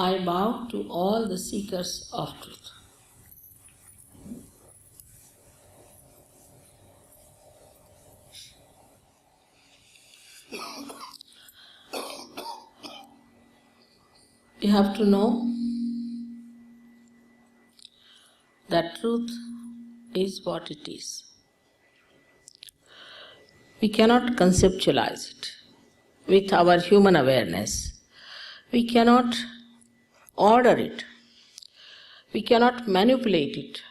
I bow to all the seekers of truth. You have to know that truth is what it is. We cannot conceptualize it with our human awareness. We cannot order it. We cannot manipulate it.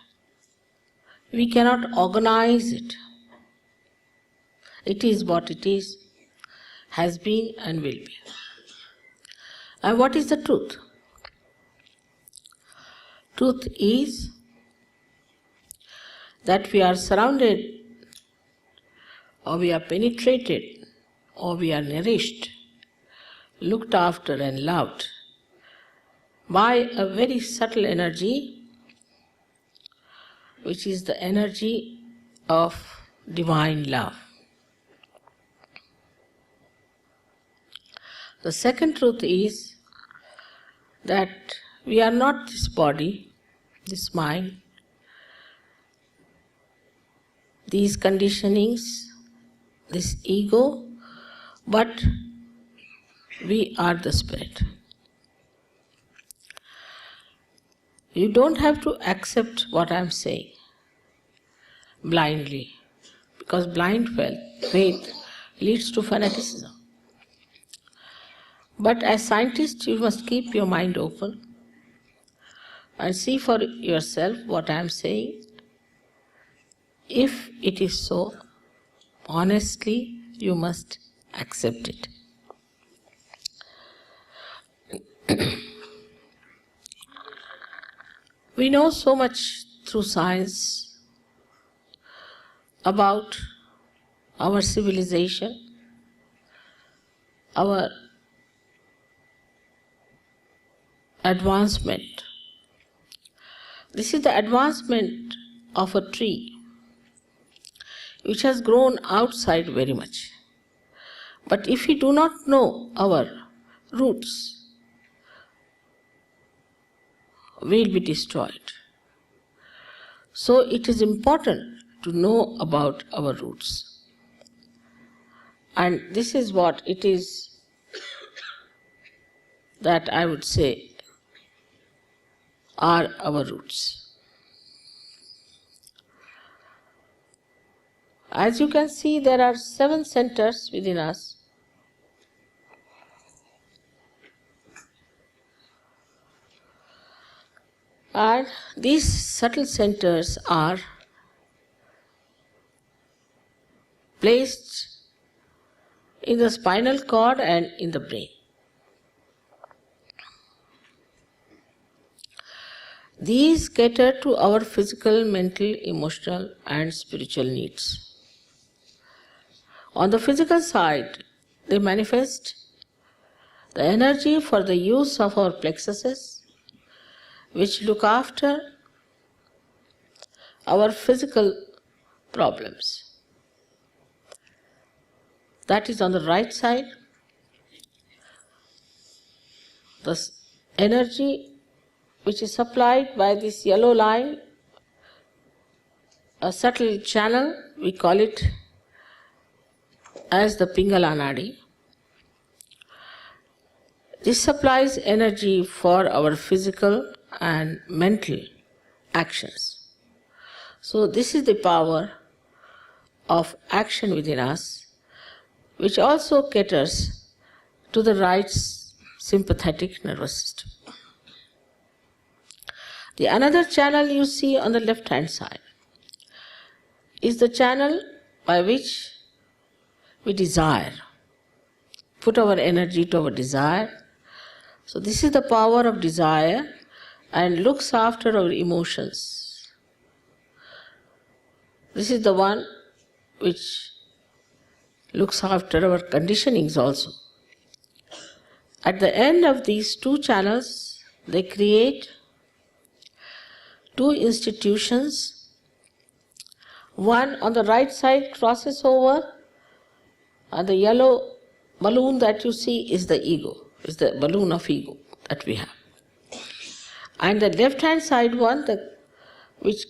We cannot organize it. It is what it is, has been and will be. And what is the truth? Truth is that we are surrounded, or we are penetrated, or we are nourished, looked after and loved by a very subtle energy, which is the energy of divine love. The second truth is that we are not this body, this mind, these conditionings, this ego, but we are the spirit. You don't have to accept what I am saying blindly, because blind faith leads to fanaticism. But as scientists, you must keep your mind open and see for yourself what I am saying. If it is so, honestly, you must accept it. We know so much through science about our civilization, our advancement. This is the advancement of a tree which has grown outside very much. But if we do not know our roots, we will be destroyed. So it is important to know about our roots. And this is what it is that I would say are our roots. As you can see, there are 7 centers within us. And these subtle centers are placed in the spinal cord and in the brain. These cater to our physical, mental, emotional and spiritual needs. On the physical side, they manifest the energy for the use of our plexuses, which look after our physical problems. That is on the right side. The energy which is supplied by this yellow line, a subtle channel, we call it as the Pingala Nadi. This supplies energy for our physical and mental actions. So this is the power of action within us, which also caters to the right sympathetic nervous system. The another channel you see on the left hand side is the channel by which we desire, put our energy to our desire. So this is the power of desire and looks after our emotions. This is the one which looks after our conditionings also. At the end of these 2 channels, they create 2 institutions. One on the right side crosses over, and the yellow balloon that you see is the ego, is the balloon of ego that we have. And the left hand side one, which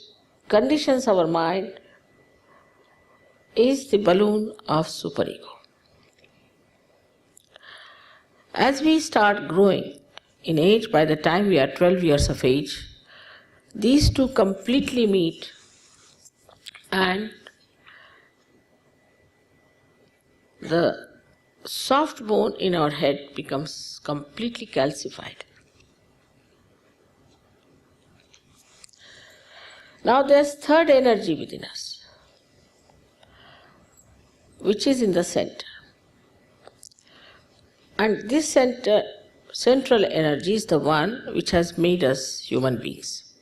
conditions our mind, is the balloon of superego. As we start growing in age, by the time we are 12 years of age, these two completely meet and the soft bone in our head becomes completely calcified. Now there's third energy within us, which is in the center. And this central energy is the one which has made us human beings.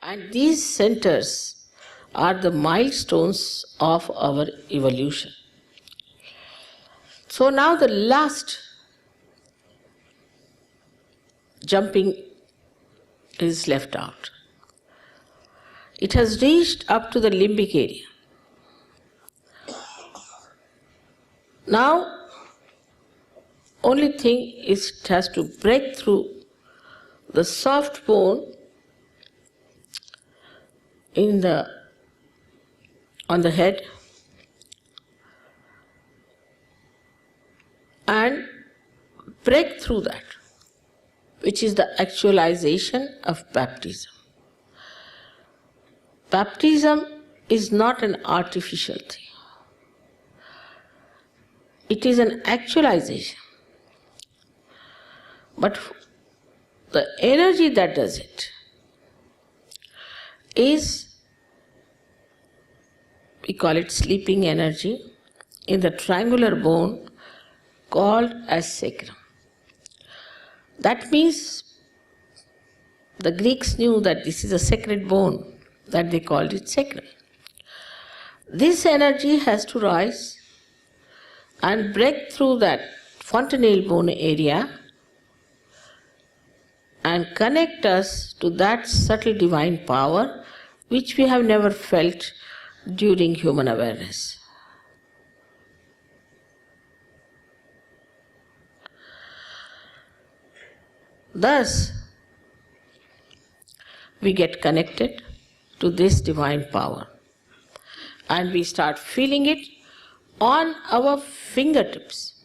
And these centers are the milestones of our evolution. So now the last jumping is left out. It has reached up to the limbic area. Now, only thing is it has to break through the soft bone on the head and break through that, which is the actualization of baptism. Baptism is not an artificial thing. It is an actualization. But the energy that does it is, we call it sleeping energy, in the triangular bone called as sacrum. That means the Greeks knew that this is a sacred bone, that they called it sacrum. This energy has to rise and break through that fontanelle bone area and connect us to that subtle divine power which we have never felt during human awareness. Thus, we get connected to this divine power and we start feeling it on our fingertips.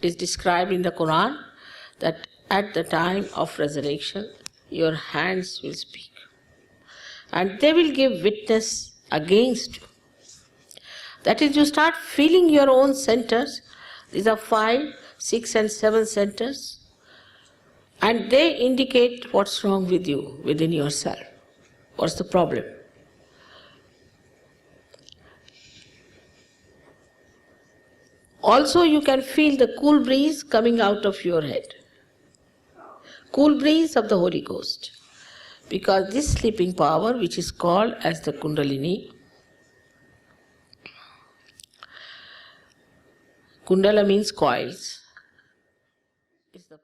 It is described in the Quran that at the time of resurrection, your hands will speak and they will give witness against you. That is, you start feeling your own centers. These are 5, 6 and 7 centers, and they indicate what's wrong with you within yourself. What's the problem? Also, you can feel the cool breeze coming out of your head. Cool breeze of the Holy Ghost. Because this sleeping power, which is called as the Kundalini, Kundala means coils, is the